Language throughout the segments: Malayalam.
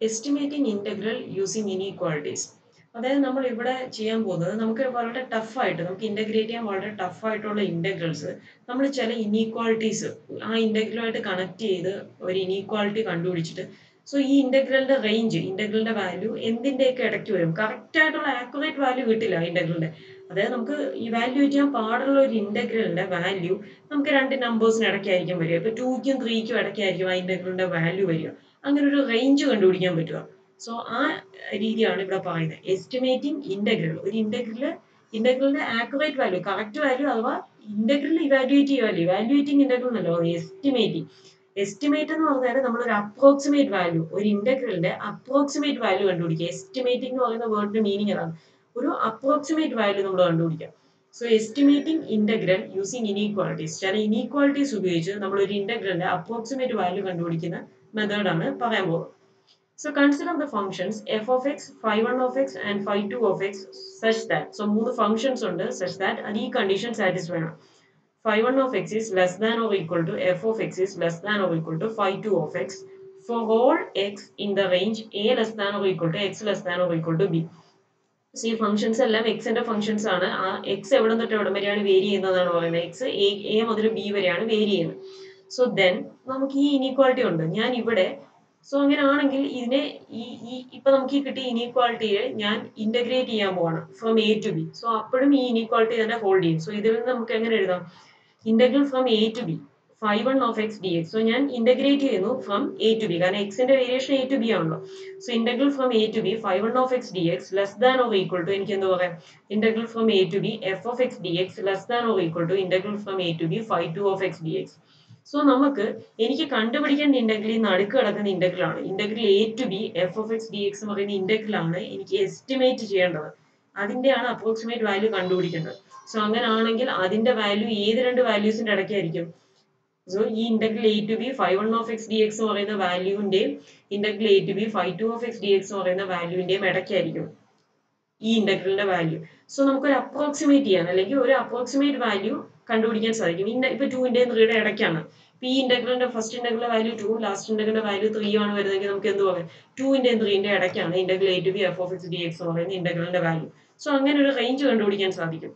Estimating integral using inequalities. അതായത് നമ്മൾ ഇവിടെ ചെയ്യാൻ പോകുന്നത് നമുക്ക് വളരെ ടഫായിട്ട് നമുക്ക് ഇന്റഗ്രേറ്റ് ചെയ്യാൻ വളരെ ടഫായിട്ടുള്ള ഇന്റഗ്രൽസ് നമ്മൾ ചില ഇനീക്വാളിറ്റീസ് ആ ഇന്റഗ്രലുമായിട്ട് കണക്ട് ചെയ്ത് ഒരു ഇനീക്വാളിറ്റി കണ്ടുപിടിച്ചിട്ട് ഈ ഇന്റഗ്രലിന്റെ റേഞ്ച് ഇന്റഗ്രലിന്റെ വാല്യൂ എന്തിന്റെയൊക്കെ ഇടയ്ക്ക് വരും കറക്റ്റ് ആയിട്ടുള്ള ആക്യുറേറ്റ് വാല്യൂ കിട്ടില്ല ഇന്റഗ്രലിന്റെ. അതായത് നമുക്ക് ഇവാലുവേറ്റ് ചെയ്യാൻ പാടുള്ള ഒരു ഇന്റഗ്രലിന്റെ വാല്യൂ നമുക്ക് രണ്ട് നമ്പേഴ്സിന് ഇടയ്ക്കായിരിക്കും വരിക. ഇപ്പൊ 2ക്കും 3ക്കും ഇടയ്ക്കായിരിക്കും ആ ഇന്റഗ്രലിന്റെ വാല്യൂ വരിക. അങ്ങനെ ഒരു റേഞ്ച് കണ്ടുപിടിക്കാൻ പറ്റുക. ആ രീതിയാണ് ഇവിടെ പറയുന്നത്. എസ്റ്റിമേറ്റിംഗ് ഇന്റഗ്രൽ ഒരു ഇന്റഗ്രലിന്റെ ആക്യുറേറ്റ് വാല്യൂ കറക്റ്റ് വാല്യൂ അഥവാ ഇന്റഗ്രൽ ഇവാലുവേറ്റ് ചെയ്യുമല്ലോ. ഇവാലുവേറ്റിംഗ് ഇന്റഗ്രൽ എന്നല്ലോ എസ്റ്റിമേറ്റിംഗ്. എസ്റ്റിമേറ്റ് എന്ന് പറഞ്ഞാൽ നമ്മളൊരു അപ്രോക്സിമേറ്റ് വാല്യൂ ഒരു ഇന്റഗ്രലിന്റെ അപ്രോക്സിമേറ്റ് വാല്യൂ കണ്ടുപിടിക്കുക. എസ്റ്റിമേറ്റിംഗ് എന്ന് പറയുന്ന വേർഡിന്റെ മീനിങ് അതാണ്. ഒരു അപ്രോക്സിമേറ്റ് വാല്യൂ നമ്മൾ കണ്ടുപിടിക്കാം. Estimating integral using inequalities. ചില ഇനീക്വാളിറ്റീസ് ഉപയോഗിച്ച് നമ്മൾ ഒരു ഇന്റഗ്രലിന്റെ അപ്രോക്സിമേറ്റ് വാല്യൂ കണ്ടുപിടിക്കുന്ന മെത്തേഡ് ആണ് പറയാൻ പോകുന്നത്. Consider the functions f of x, phi1 of x and phi2 of x such that മൂന്ന് functions ഉണ്ട് such that അത് ഈ condition satisfy ആണ്. Phi1 of x is less than or equal to f of x is less than or equal to phi2 of x for all x in the range a less than or equal to x less than or equal to b. ഈ ഫംഗ്ഷൻസ് എല്ലാം എക്സിന്റെ ഫംഗ്ഷൻസ് ആണ്. ആ എക്സ് എവിടെ തൊട്ട് എവിടെ വരെയാണ് വേരി ചെയ്യുന്നതാണ് പറയുന്നത്. എക്സ് എ മുതൽ ബി വരെയാണ് വേരി ചെയ്യുന്നത്. ദെൻ നമുക്ക് ഈ ഇനീക്വാളിറ്റി ഉണ്ട്. ഞാൻ ഇവിടെ അങ്ങനെയാണെങ്കിൽ ഇതിനെ ഇപ്പൊ നമുക്ക് ഈ കിട്ടിയ ഇനീക്വാളിറ്റിയെ ഞാൻ ഇന്റഗ്രേറ്റ് ചെയ്യാൻ പോവാണ് ഫ്രം എ ടു ബി. അപ്പോഴും ഈ ഇനീക്വാളിറ്റി തന്നെ ഹോൾഡ് ചെയ്യും. ഇതിൽ നിന്ന് നമുക്ക് എങ്ങനെ എഴുതാം? Integral from a to b phi1 of x dx. ഞാൻ ഇന്റഗ്രേറ്റ് ചെയ്യുന്നു ഫ്രം എ ടു ബി, കാരണം എക്സിന്റെ വേരിയേഷൻ എ ടു ബി ആണല്ലോ. Integral from a to b phi1 of x dx less than or equal to എനിക്ക് എന്താ പറയാം integral from a to b f of x dx less than or equal to integral from a to b phi2 of x dx. നമുക്ക് എനിക്ക് കണ്ടുപിടിക്കേണ്ട ഇന്റഗ്രൽ നടുക്ക് കിടക്കുന്ന ഇന്റഗ്രൽ ആണ്. Integral a to b f of x d x എന്ന് പറയുന്ന ഇന്റഗ്രൽ ആണ് എനിക്ക് എസ്റ്റിമേറ്റ് ചെയ്യേണ്ടത്. അതിന്റെയാണ് അപ്രോക്സിമേറ്റ് വാല്യൂ കണ്ടുപിടിക്കേണ്ടത്. അങ്ങനെയാണെങ്കിൽ അതിന്റെ വാല്യൂ ഏത് രണ്ട് വാല്യൂസിന്റെ ഇടയ്ക്കായിരിക്കും? ഈ integral a to b phi1 of x dx എന്ന് പറയുന്ന വാല്യൂവിന്റെയും integral a to b phi2 of x dx എന്ന് പറയുന്ന വാല്യൂവിന്റെയും ഇടയ്ക്കായിരിക്കും ഈ ഇന്റഗ്രലിന്റെ വാല്യൂ. നമുക്കൊരു അപ്രോക്സിമേറ്റ് ചെയ്യാൻ അല്ലെങ്കിൽ ഒരു അപ്രോക്സിമേറ്റ് വാല്യൂ കണ്ടുപിടിക്കാൻ സാധിക്കും. ഇപ്പൊ 2ന്റെയും 3യുടെ ഇടയ്ക്കാണ്. ഈ ഇന്റഗ്രലിന്റെ ഫസ്റ്റ് ഇന്റഗ്രൽ വാല്യൂ 2 ലാസ്റ്റ് ഇന്റഗ്രലിന്റെ വാല്യൂ 3 ആണ് വരുന്നതെങ്കിൽ നമുക്ക് എന്ത് പറയാം? 2ന്റെയും 3ന്റെയും ഇടയ്ക്കാണ് integral a to b f of x d x എന്ന് പറയുന്ന ഇന്റഗ്രലിന്റെ വാല്യൂ. അങ്ങനെ ഒരു റേഞ്ച് കണ്ടുപിടിക്കാൻ സാധിക്കും.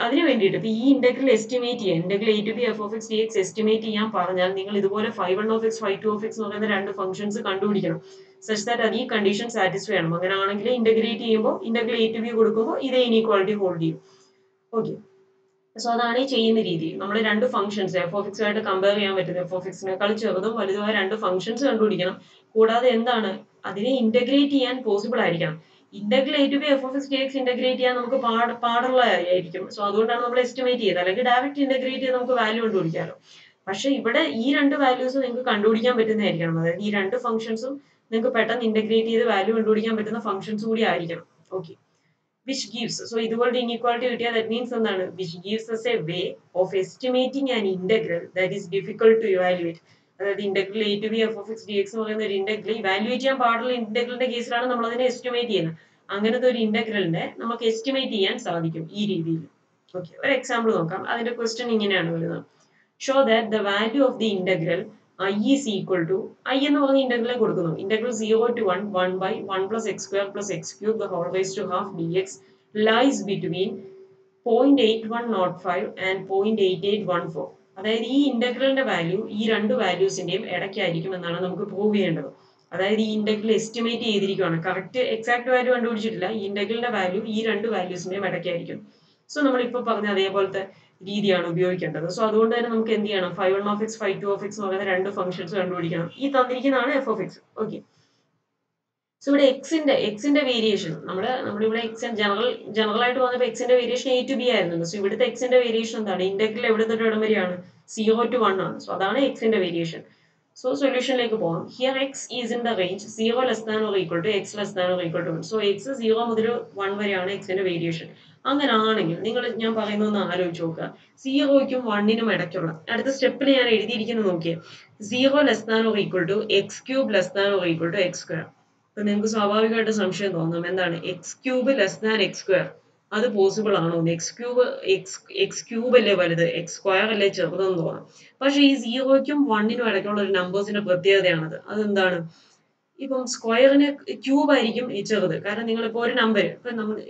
അതിന് വേണ്ടിയിട്ട് ഇപ്പൊ ഈ ഇന്റഗ്രൽ എസ്റ്റിമേറ്റ് ചെയ്യാൻ integral a to b f of x d x estimate ചെയ്യാൻ പറഞ്ഞാൽ നിങ്ങൾ ഇതുപോലെ phi1 of x phi2 of x എന്ന് പറയുന്ന രണ്ട് ഫംഗ്ഷൻസ് കണ്ടുപിടിക്കണം. സച്ച് ദാറ്റ് അത് ഈ കണ്ടീഷൻ സാറ്റിസ്ഫൈ ചെയ്യണം. അങ്ങനെയാണെങ്കിൽ ഇന്റഗ്രേറ്റ് ചെയ്യുമ്പോൾ ഇന്റഗ്രൽ എ ടു ബി കൊടുക്കുമ്പോൾ ഇതേ ഇനീക്വാളിറ്റി ഹോൾഡ് ചെയ്യും. ഓക്കെ, അതാണ് ഈ ചെയ്യുന്ന രീതി. നമ്മൾ രണ്ട് ഫംഗ്ഷൻസ് എഫ് ഓഫ് എക്സ് ആയിട്ട് കമ്പയർ ചെയ്യാൻ പറ്റുന്ന എഫ് ഓഫ് എക്സിനേക്കാൾ ചെറുതും വലുതുമായ രണ്ട് ഫംഗ്ഷൻസ് കണ്ടുപിടിക്കണം. കൂടാതെ എന്താണ് അതിനെ ഇന്റഗ്രേറ്റ് ചെയ്യാൻ പോസിബിൾ ആയിരിക്കണം. Integral a to b f of x d x integrate ചെയ്യാൻ നമുക്ക് പാടുള്ളതായിരിക്കും. അതുകൊണ്ടാണ് നമ്മൾ എസ്റ്റിമേറ്റ് ചെയ്തത്. അല്ലെങ്കിൽ ഡയറക്റ്റ് ഇന്റഗ്രേറ്റ് ചെയ്ത് നമുക്ക് വാല്യൂ കണ്ടുപിടിക്കാമല്ലോ. പക്ഷെ ഇവിടെ ഈ രണ്ട് വാല്യൂസ് നിങ്ങൾക്ക് കണ്ടുപിടിക്കാൻ പറ്റുന്നതായിരിക്കണം. അതായത് ഈ രണ്ട് ഫംഗ്ഷൻസും നിങ്ങൾക്ക് പെട്ടെന്ന് ഇന്റഗ്രേറ്റ് ചെയ്ത് വാല്യൂ കണ്ടുപിടിക്കാൻ പറ്റുന്ന ഫംഗ്ഷൻസ് കൂടി ആയിരിക്കണം. ഓക്കെ, which gives ഇതുപോലത്തെ inequality കിട്ടിയാൽ that means എന്താണ്? Which gives us a way of estimating an integral that is difficult to evaluate. അതായത് integral a to b f of x d x എന്ന് പറയുന്ന ഒരു ഇന്റഗ്രൽ ഇവാലുവേറ്റ് ചെയ്യാൻ പാടുള്ള ഇന്റഗ്രലിന്റെ കേസിലാണ് നമ്മൾ അതിനെ എസ്റ്റിമേറ്റ് ചെയ്യുന്നത്. അങ്ങനത്തെ ഒരു ഇന്റഗ്രലിനെ നമുക്ക് എസ്റ്റിമേറ്റ് ചെയ്യാൻ സാധിക്കും ഈ രീതിയിൽ. ഓക്കെ, ഒരു എക്സാമ്പിൾ നോക്കാം. അതിന്റെ ക്വസ്റ്റ്യൻ ഇങ്ങനെയാണ് വരുന്നത്. Show that the value of the integral I is equal to I എന്ന് പറഞ്ഞ ഇന്റഗ്രൽ കൊടുക്കുന്നു. Integral 0 to 1 1 by 1 plus x square plus x cube the whole raised to half dx lies between 0.8105 and 0.8814. അതായത് ഈ ഇന്റഗ്രലിന്റെ വാല്യൂ ഈ രണ്ട് വാല്യൂസിന്റെയും ഇടയ്ക്കായിരിക്കും എന്നാണ് നമുക്ക് പ്രൂവ് ചെയ്യേണ്ടത്. അതായത് ഈ ഇന്റഗ്രൽ എസ്റ്റിമേറ്റ് ചെയ്തിരിക്കുകയാണ്. കറക്റ്റ് എക്സാക്ട് വാല്യൂ കണ്ടുപിടിച്ചിട്ടില്ല. ഈ ഇന്റഗ്രലിന്റെ വാല്യൂ ഈ രണ്ട് വാല്യൂസിന്റെയും ഇടയ്ക്കായിരിക്കും. നമ്മളിപ്പോ പറഞ്ഞ അതേപോലത്തെ രീതിയാണ് ഉപയോഗിക്കേണ്ടത്. അതുകൊണ്ട് തന്നെ നമുക്ക് എന്ത് ചെയ്യണം? phi1 of x phi2 of x എന്ന് പറയുന്ന രണ്ട് ഫംഗ്ഷൻസ് കണ്ടുപിടിക്കണം. ഈ തന്നിരിക്കുന്നതാണ് എഫ് ഓഫ് എക്സ്. ഓക്കെ, ഇവിടെ എക്സിന്റെ വേരിയേഷൻ നമ്മളിവിടെ എക്സ് ജനറൽ ആയിട്ട് വന്നപ്പോൾ എക്സിന്റെ വേരിയേഷൻ എ ടു ബി ആയിരുന്നു. ഇവിടുത്തെ എക്സിന്റെ വേരിയേഷൻ എന്താണ്? ഇന്റഗ്രൽ എവിടെ തൊട്ട് ഇടം വരെയാണ്? 0 to 1 ആണ്. അതാണ് എക്സിന്റെ വേരിയേഷൻ. സൊല്യൂഷനിലേക്ക് പോകാം. Here x is in the range 0 less than or equal to x less than or equal to 1. എക്സ് 0 മുതൽ 1 വരെയാണ് എക്സിന്റെ വേരിയേഷൻ. അങ്ങനാണെങ്കിൽ ഞാൻ പറയുന്നതൊന്ന് ആലോചിച്ച് നോക്കുക. 0ക്കും 1നും ഇടയ്ക്കുള്ള അടുത്ത സ്റ്റെപ്പിൽ ഞാൻ എഴുതിയിരിക്കുന്നത് നോക്കിയേ. 0 less than or equal to x cube less than or equal to x square. അപ്പൊ നിങ്ങൾക്ക് സ്വാഭാവികമായിട്ട് സംശയം തോന്നും, എന്താണ് x cube less than x square? അത് പോസിബിൾ ആണോ? എക്സ് ക്യൂബ് അല്ലേ വലുത്, എക്സ് സ്ക്വയർ അല്ലേ ചെറുതെന്ന് തോന്നാം. പക്ഷെ ഈ 0ക്കും 1നും ഇടയ്ക്കുള്ള ഒരു നമ്പേഴ്സിന്റെ പ്രത്യേകതയാണത്. അതെന്താണ്? ഇപ്പം സ്ക്വയറിന് ക്യൂബ് ആയിരിക്കും ഈ ചെറുത്. കാരണം നിങ്ങളിപ്പോൾ ഒരു നമ്പർ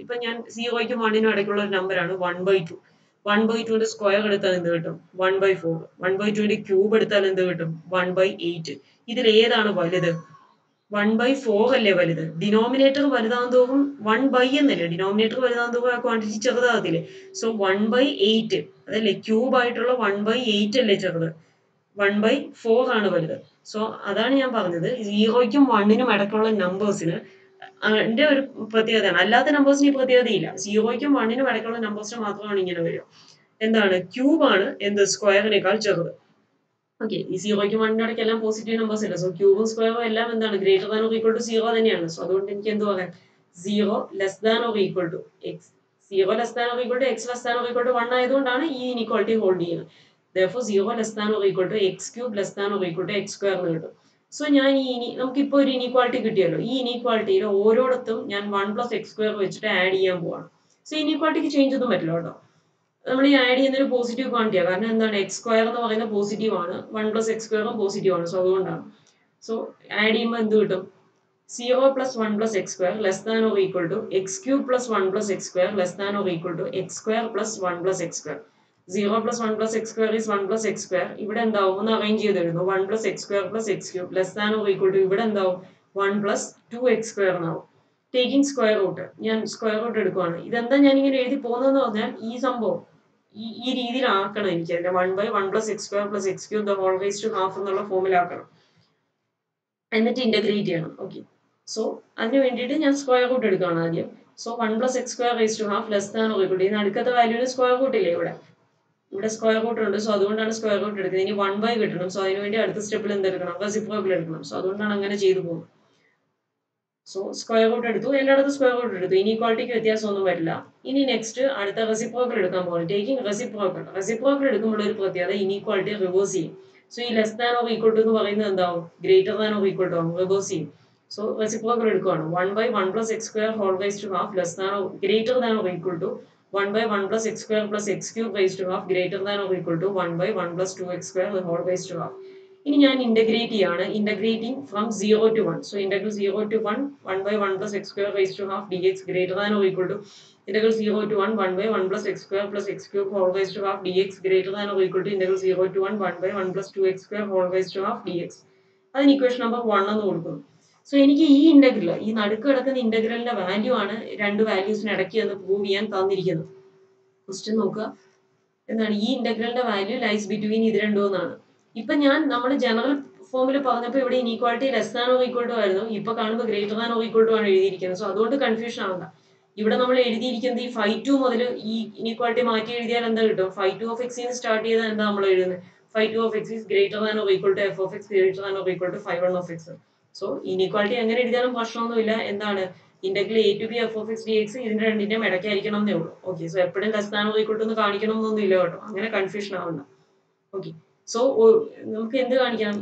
ഇപ്പം ഞാൻ 0യ്ക്കും 1നും ഇടയ്ക്കുള്ള ഒരു നമ്പറാണ് 1/2. 1/2ന്റെ സ്ക്വയർ എടുത്താൽ എന്ത് കിട്ടും? 1/4. 1/2ന്റെ ക്യൂബ് എടുത്താൽ എന്ത് കിട്ടും? 1/8. ഇതിൽ ഏതാണ് വലുത്? 1/4 അല്ലേ വലുത്. ഡിനോമിനേറ്റർ വലുതാകും തോറും 1 എന്നല്ലേ, ഡിനോമിനേറ്റർ വലുതാകും തോറും ആ ക്വാണ്ടിറ്റി ചെറുതാകത്തില്ലേ. സോ 1/8 അതല്ലേ, ക്യൂബ് ആയിട്ടുള്ള 1/8 അല്ലേ ചെറുത്, 1/4 ആണ് വലുത്. സോ അതാണ് ഞാൻ പറഞ്ഞത്, 0യ്ക്കും 1നും ഇടയ്ക്കുള്ള നമ്പേഴ്സിന് അതിന്റെ ഒരു പ്രത്യേകതയാണ്. അല്ലാത്ത നമ്പേഴ്സിന് ഈ പ്രത്യേകതയില്ല. 0യ്ക്കും 1നും ഇടയ്ക്കുള്ള നമ്പേഴ്സിന് മാത്രമാണ് ഇങ്ങനെ വരിക. എന്താണ്? ക്യൂബാണ് എന്ത് സ്ക്വയറിനേക്കാൾ ചെറുത്. ഓക്കെ, ഈ 0യ്ക്കും 1നും ഇടയ്ക്ക് എല്ലാം പോസിറ്റീവ് നമ്പേഴ്സ് അല്ല. സോ ക്യൂബും സ്ക്വയറും എല്ലാം എന്താണ്? Greater than or equal to 0 തന്നെയാണ്. സോ അതുകൊണ്ട് എനിക്ക് എന്ത് പറയാം? 0 less than or equal to x, 0 less than or equal to x less than or equal to 1 ആയതുകൊണ്ടാണ് ഈ ഇനീക്വാളിറ്റി ഹോൾഡ് ചെയ്യുന്നത്. Therefore 0 less than or equal to x cube less than or equal to x square എന്ന് കിട്ടും. സോ ഞാൻ നമുക്കിപ്പോൾ ഒരു ഇനീക്വാളിറ്റി കിട്ടിയല്ലോ. ഈ ഇനീക്വാളിറ്റിയിൽ ഓരോടത്തും ഞാൻ 1 പ്ലസ് എക്സ് സ്ക്വയർ വെച്ചിട്ട് ആഡ് ചെയ്യാൻ പോവാണ്. സോ ഇനീക്വാളിറ്റിക്ക് ചേഞ്ച് ഒന്നും പറ്റില്ല കേട്ടോ. നമ്മൾ ഈ ആഡ് ചെയ്യുന്ന ഒരു പോസിറ്റീവ് ക്വാണ്ടിറ്റിയാണ്. കാരണം എന്താണ്? എക്സ് സ്ക്വയർ എന്ന് പറയുന്നത് പോസിറ്റീവ് ആണ്, 1 പ്ലസ് എക്സ് സ്ക്വയറും പോസിറ്റീവ് ആണ്. സോ അതുകൊണ്ടാണ്. സോ ആഡ് ചെയ്യുമ്പോൾ എന്ത് കിട്ടും? 0 plus 1 plus x square less than or equal to x cube plus 1 plus x square less than or equal to x square plus 1 plus x square. 0 plus 1 plus x square is 1 plus x square. ഇവിടെ എന്താവും? ഒന്ന് അറേഞ്ച് ചെയ്തെഴുതുന്നു. 1 plus x square plus x cube less than or equal to ഇവിടെ എന്താവും? 1 പ്ലസ് 2 എക്സ് സ്ക്വയർ എന്നാവും. ടേക്കിംഗ് സ്ക്വയർ റൂട്ട്, ഞാൻ സ്ക്വയർ റൂട്ട് എടുക്കുവാണ്. ഇതെന്താ ഞാൻ ഇങ്ങനെ എഴുതി പോകുന്നതെന്ന് പറഞ്ഞാൽ ഈ സംഭവം ഈ രീതിയിലാക്കണം എനിക്ക്. അതിന്റെ 1/1 plus x square plus x cube the whole raise to half എന്നുള്ള ഫോമിലാക്കണം. എന്നിട്ട് ഇന്റഗ്രേറ്റ് ചെയ്യണം. ഓക്കെ, സോ അതിന് വേണ്ടിയിട്ട് ഞാൻ സ്ക്വയർ റൂട്ട് എടുക്കുകയാണ് ആദ്യം. So 1 plus x square raise to half less than or equal to, ഇതിന് അടുക്കത്തെ വാല്യൂവിന് സ്ക്വയർ റൂട്ട് ഇല്ലേ ഇവിടെ സ്ക്വയർ റൂട്ട് ഉണ്ട്. സോ അതുകൊണ്ടാണ് സ്ക്വയർ റൂട്ട് എടുക്കുന്നത്. ഇനി 1/, കിട്ടണം. സോ അതിന് വേണ്ടി അടുത്ത സ്റ്റെപ്പിൽ എന്തെടുക്കണം? റെസിപ്രോക്കൽ എടുക്കണം. സോ അതുകൊണ്ടാണ് അങ്ങനെ ചെയ്തു പോകുന്നത്. സോ സ്ക്വയർ റൂട്ട് എടുത്തു, എല്ലായിടത്തും സ്ക്വയർ റൂട്ട് എടുത്തു. ഇനീക്വാളിറ്റിക്ക് വ്യത്യാസമൊന്നും വരില്ല. ഇനി നെക്സ്റ്റ് അടുത്ത റെസിപ്രോക്കൽ എടുക്കാൻ പോകും. ടേക്കിംഗ് റെസിപ്രോക്കൽ എടുക്കുമ്പോൾ ഒരു പ്രത്യേകത, ഇനീക്വാളിറ്റി റിവേഴ്സ് ചെയ്യും. സോ ഈ less than or equal to എന്ന് പറയുന്നത് എന്താവും? Greater than or equal to ആവും, റിവേഴ്സ് ചെയ്യും. സോ റെസിപ്രോക്കൽ എടുക്കുകയാണ്. 1/1 plus x square whole raise to half less than or greater than or equal to 1/1 plus x square plus x cube raise to half greater than or equal to 1/1 plus 2x square whole raise to half. ഇനി ഞാൻ ഇന്റഗ്രേറ്റ് ചെയ്യാണ്. Integrating from 0 to 1. So integral 0 to 1 1/1 plus x square raised to half dx greater than or equal to integral 0 to 1 1/1 plus x square plus x cube whole raised to half dx greater than or equal to integral 0 to 1 1/1 plus 2x square whole raised to half dx. അതിന് ഇക്വേഷൻ നമ്പർ 1 എന്ന് കൊടുക്കുന്നു. സോ എനിക്ക് ഈ ഇന്റഗ്രൽ, ഈ നടുക്ക് കിടക്കുന്ന ഇന്റഗ്രലിന്റെ വാല്യൂ ആണ് രണ്ട് വാല്യൂസിന് ഇടയ്ക്ക് എന്ന് പ്രൂവ് ചെയ്യാൻ തന്നിരിക്കുന്നത്. ക്വസ്റ്റ്യൻ നോക്കുക. എന്താണ്? ഈ ഇന്റഗ്രലിന്റെ വാല്യൂ ലൈസ് ബിറ്റ്വീൻ ഇത് രണ്ടും എന്നാണ്. ഇപ്പൊ നമ്മൾ ജനറൽ ഫോമിൽ പറഞ്ഞപ്പോൾ ഇവിടെ inequality less than or equal to ആയിരുന്നു. ഇപ്പൊ കാണുമ്പോൾ greater than or equal to ആണ് എഴുതിയിരിക്കുന്നത്. സോ അതുകൊണ്ട് കൺഫ്യൂഷൻ ആവണ്ട. ഇവിടെ നമ്മൾ എഴുതിയിരിക്കുന്നത് ഈ 5 മുതൽ ഈ ഇനീക്വാളിറ്റി മാറ്റി എഴുതിയാൽ എന്താ കിട്ടും? 5 of x സ്റ്റാർട്ട് ചെയ്താൽ എന്താ നമ്മൾ എഴുതുന്നത്? 5 of x is greater than or equal to f of x greater than or equal to 5 of x. So inequality എങ്ങനെ എഴുതിയാലും പ്രശ്നമൊന്നുമില്ല. എന്താണ്? Integral a to b f of x dx ഇതിന്റെ രണ്ടിന്റെയും ഇടയ്ക്കായിരിക്കണം എന്നേ ഉള്ളൂ. ഓക്കെ, സോ എപ്പോഴും less than or equal to എന്ന് കാണിക്കണം എന്നൊന്നും ഇല്ല കേട്ടോ. അങ്ങനെ കൺഫ്യൂഷൻ ആവണ്ട. ഓക്കെ, സോ നമുക്ക് എന്ത് കാണിക്കണം?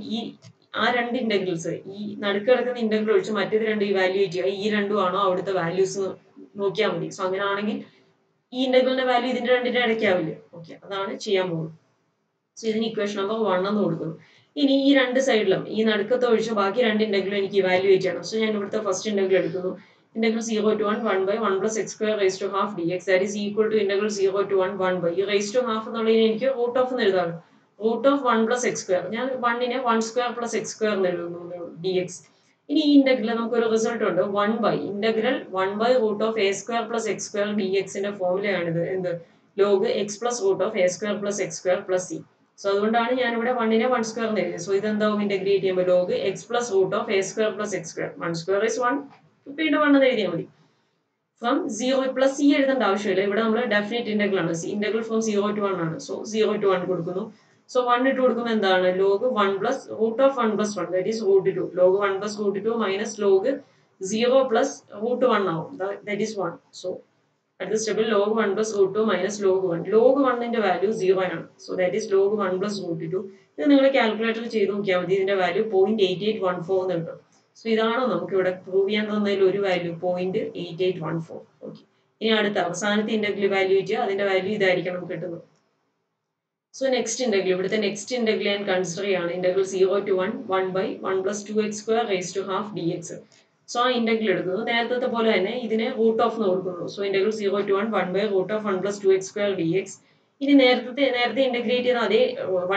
ആ രണ്ട് ഇന്റഗ്രൽസ്, ഈ നടുക്ക് കിടക്കുന്ന ഇന്റഗ്രൽ ഒഴിച്ച് മറ്റേത് രണ്ട് ഇവാലുവേറ്റ് ചെയ്യുക. ഈ രണ്ടും ആണോ അവിടുത്തെ വാല്യൂസ് നോക്കിയാൽ മതി. സോ അങ്ങനെ ആണെങ്കിൽ ഈ ഇന്റഗ്രലിന്റെ വാല്യൂ ഇതിന്റെ രണ്ടിന്റെ ഇടയ്ക്കാവില്ലേ? ഓക്കെ, അതാണ് ചെയ്യാൻ പോകുന്നത്. സോ ഇതിന് ഇക്വേഷൻ നമ്പർ 1 എന്ന് കൊടുക്കുന്നു. ഇനി ഈ രണ്ട് സൈഡിലും ഈ നടുക്കത്തെ ഒഴിച്ച് ബാക്കി രണ്ട് ഇന്റഗ്രലും എനിക്ക് ഇവാലുവേറ്റ് ചെയ്യണം. സോ ഞാൻ ഇവിടുത്തെ ഫസ്റ്റ് ഇന്റഗ്രൽ എടുക്കുന്നു. integral 0 to 1 1/1 plus x square raised to half dx that is equal to integral 0 to 1 1 by ഈ raised to half എന്നുള്ളതിന് എനിക്ക് root of എന്ന് എഴുതാം. root of 1 plus x square, ഞാൻ 1നെ 1 square plus x square എന്ന് എഴുതുന്നു dx. ഇനി ഈ ഇന്റഗ്രൽ നമുക്കൊരു റിസൾട്ട് ഉണ്ട്, 1 by integral 1 by root of a square plus x square dx ന്റെ ഫോർമുലയാണിത്. എന്ത്? log x plus root of a square plus x square plus c. So അതുകൊണ്ടാണ് ഞാൻ ഇവിടെ 1നെ 1 square എന്ന് എഴുതിയത്. സോ ഇതെന്താവും? ഇന്റഗ്രേറ്റ് ചെയ്യുമ്പോൾ log x plus root of a square plus x square. 1 square is 1, വീണ്ടും 1 എന്ന് എഴുതിയാൽ മതി. ഫ്രം 0 പ്ലസ് സി എഴുതേണ്ട ആവശ്യമില്ല. ഇവിടെ നമ്മൾ ഡെഫിനിറ്റ് ഇന്റഗ്രൽ ആണ്. ഇന്റഗ്രൽ ഫ്രം 0 to 1 ആണ്. സോ 0 to 1 കൊടുക്കുന്നു. സോ 1 ഇട്ട് കൊടുക്കുമ്പോൾ എന്താണ്? log 1 plus root of 1 plus 1 that is root 2. log 1 plus root 2 minus log 0 plus root 1 ആവും. that is 1. സോ അടുത്ത സ്റ്റെപ്പിൽ log 1 plus root 2 minus log 1. log 1ന്റെ value 0 ആണ്. So that is log 1 plus root 2. ഇത് നിങ്ങൾ കാൽക്കുലേറ്ററിൽ ചെയ്ത് നോക്കിയാൽ മതി. ഇതിന്റെ വാല്യൂ 0.8814 എന്ന് കിട്ടും. സോ ഇതാണോ നമുക്ക് ഇവിടെ പ്രൂവ് ചെയ്യാൻ തന്നതിൽ ഒരു വാല്യൂ 0.8814. ഓക്കെ, ഇനി അടുത്ത അവസാനത്തെ ഇന്റഗ്രൽ വാല്യൂ ചെയ്യുക. അതിന്റെ വാല്യൂ ഇതായിരിക്കണം കിട്ടുന്നത്. സോ നെക്സ്റ്റ് ഇന്റഗ്രൽ ഇവിടുത്തെ നെക്സ്റ്റ് ഇന്റഗ്രൽ ഞാൻ കൺസിഡർ ചെയ്യാണ് integral 0 to 1 1 by 1 plus 2x square raised to half dx. So ആ ഇന്റഗ്രൽ എടുക്കുന്നു നേരത്തെ പോലെ തന്നെ ഇതിനെ റൂട്ട് ഓഫ് കൊടുക്കുന്നു. So integral 0 to 1 1 by root of 1 plus 2x square dx. ഇനി നേരത്തെ ഇന്റഗ്രേറ്റ് ചെയ്ത അതേ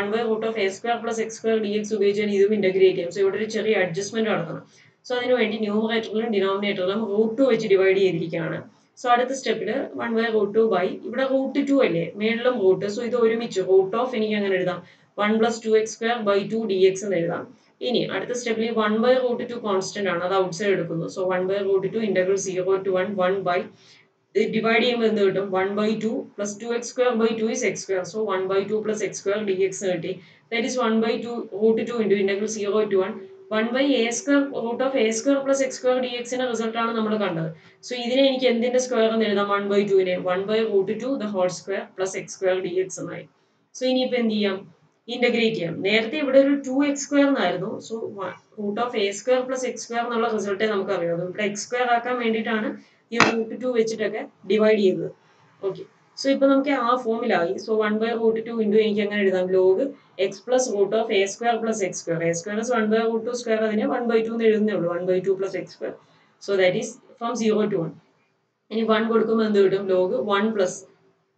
1 by root of a square plus x square dx ഉപയോഗിച്ചാണ് ഇതും ഇന്റഗ്രേറ്റ് ചെയ്യാം. സോ ഇവിടെ ഒരു ചെറിയ അഡ്ജസ്റ്റ്മെന്റ് നടത്തണം. സോ അതിനുവേണ്ടി ന്യൂമറേറ്ററിലും ഡിനോമിനേറ്ററിലും √2 വെച്ച് ഡിവൈഡ് ചെയ്തിരിക്കുകയാണ്. സോ അടുത്ത സ്റ്റെപ്പിൽ 1 by √2 by ഇവിടെ √2 അല്ലേ മേളിലും റൂട്ട്. സോ ഇത് ഒരുമിച്ച് റൂട്ട് ഓഫ് എനിക്ക് അങ്ങനെ എഴുതാം 1 plus 2x square by 2 dx എന്ന് എഴുതാം. ഇനി അടുത്ത സ്റ്റെപ്പിൽ 1 by √2 കോൺസ്റ്റന്റ് ആണ് അത് ഔട്ട് സൈഡ് എടുക്കുന്നു. So 1 by √2 integral 0 to 1 1 by divide ചെയ്യുമ്പോൾ എന്ത് കിട്ടും 1 by 2 plus 2x square by 2 is x square. So 1 by 2 plus x square dx കിട്ടി. That is 1 by 2 √2 into integral 0 to 1 by a square root of a square plus x square dx ന്റെ റിസൾട്ട് ആണ് നമ്മൾ കണ്ടത്. സോ ഇതിനെ എനിക്ക് എന്തിന്റെ സ്ക്വയർ എന്ന് എഴുതാം 1 by 2 നെ 1 by √2 the whole square plus x square dx എന്നായി. സോ ഇനിയിപ്പോൾ എന്ത് ചെയ്യാം ഇന്റഗ്രേറ്റ് ചെയ്യാം. നേരത്തെ ഇവിടെ ഒരു 2x square എന്നായിരുന്നു. So root of a square plus x square എന്നുള്ള റിസൾട്ടേ നമുക്ക് അറിയാം. ഇവിടെ x square ആക്കാൻ വേണ്ടിയിട്ടാണ് ഈ √2 വെച്ചിട്ടൊക്കെ ഡിവൈഡ് ചെയ്തത്. ഓക്കെ സോ ഇപ്പൊ നമുക്ക് ആ ഫോമിലായി. സോ 1 by √2 ഇൻറ്റു എനിക്ക് എങ്ങനെ എഴുതാം log x plus root of a square plus x square. a square is 1 by √2 square അതിനെ 1 by 2 എന്ന് എഴുതുന്നേ ഉള്ളൂ 1 by 2 plus x square. So that is from 0 to 1. ഇനി 1 കൊടുക്കുമ്പോൾ എന്ത് കിട്ടും log 1 plus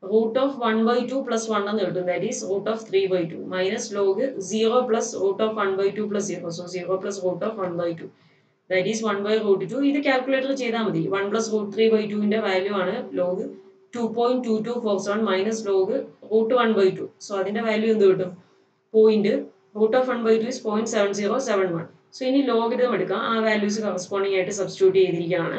root of 1 by 2 plus 1 എന്ന് കിട്ടും that is root of 3 by 2 minus log 0 plus root of 1 by 2 plus 0. So 0 plus root of 1 by 2 that is 1 by √2. ഇത് കാൽക്കുലേറ്റർ ചെയ്താൽ മതി 1 plus √3 by 2 ന്റെ വാല്യൂ ആണ് log 2.2247 minus log root 1 by 2. So അതിന്റെ വാല്യൂ എന്ത് കിട്ടും root of 1 by 2 is 0.7071. So ഇനി ലോഗരിതം എടുക്കാം ആ വാല്യൂസ് കറസ്പോണ്ടിങ് ആയിട്ട് സബ്സ്റ്റിറ്റ്യൂട്ട് ചെയ്തിരിക്കുകയാണ്.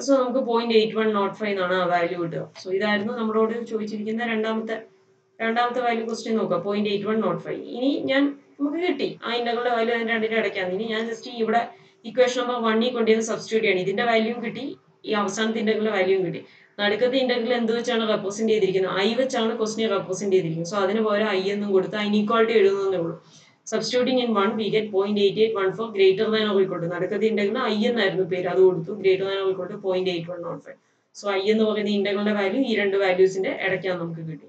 സോ നമുക്ക് 0.8105 എന്നാണ് ആ വാല്യൂ കിട്ടുക. സോ ഇതായിരുന്നു നമ്മളോട് ചോദിച്ചിരിക്കുന്ന രണ്ടാമത്തെ വാല്യൂ ക്വസ്റ്റ്യൻ നോക്കാം 0.8105. ഇനി നമുക്ക് കിട്ടി ആ ഇന്റഗ്രലിന്റെ വാല്യൂ അതിന്റെ രണ്ടിന്റെ ഇടയ്ക്കാണ്. ഇനി ഞാൻ ജസ്റ്റ് ഇവിടെ ഇക്വേഷൻ നമ്പർ 1 കൊണ്ടുവന്ന് സബ്സ്റ്റിറ്റ്യൂട്ട് ചെയ്യണം. ഇതിന്റെ വാല്യൂയും കിട്ടി ഈ അവസാനത്തെ ഇന്റഗ്രലിന്റെ വാല്യൂയും കിട്ടി. നടുക്കത്തെ ഇന്റഗ്രൽ എന്ത് വെച്ചാണ് റെപ്രസെന്റ് ചെയ്തിരിക്കുന്നത് ഐ വെച്ചാണ് ക്വസ്റ്റിനെ റെപ്രസെന്റ് ചെയ്തിരിക്കുന്നത്. സോ അതിന് പകരം ഐ എന്നും കൊടുത്ത് ഇനീക്വാളിറ്റി എഴുതുന്നതേ ഉള്ളൂ. Substituting in 1 we get 0.8814 greater than or equal to നടുക്കത്തെ ഇന്റഗ്രൽ ഐ എന്നായിരുന്നു പേര് അത് കൊടുത്തു greater than or equal to 0.8105. So I എന്ന് പറയുന്ന ഇന്റഗ്രലിന്റെ വാല്യൂ ഈ രണ്ട് വാല്യൂസിന്റെ ഇടയ്ക്കാണ് നമുക്ക് കിട്ടി.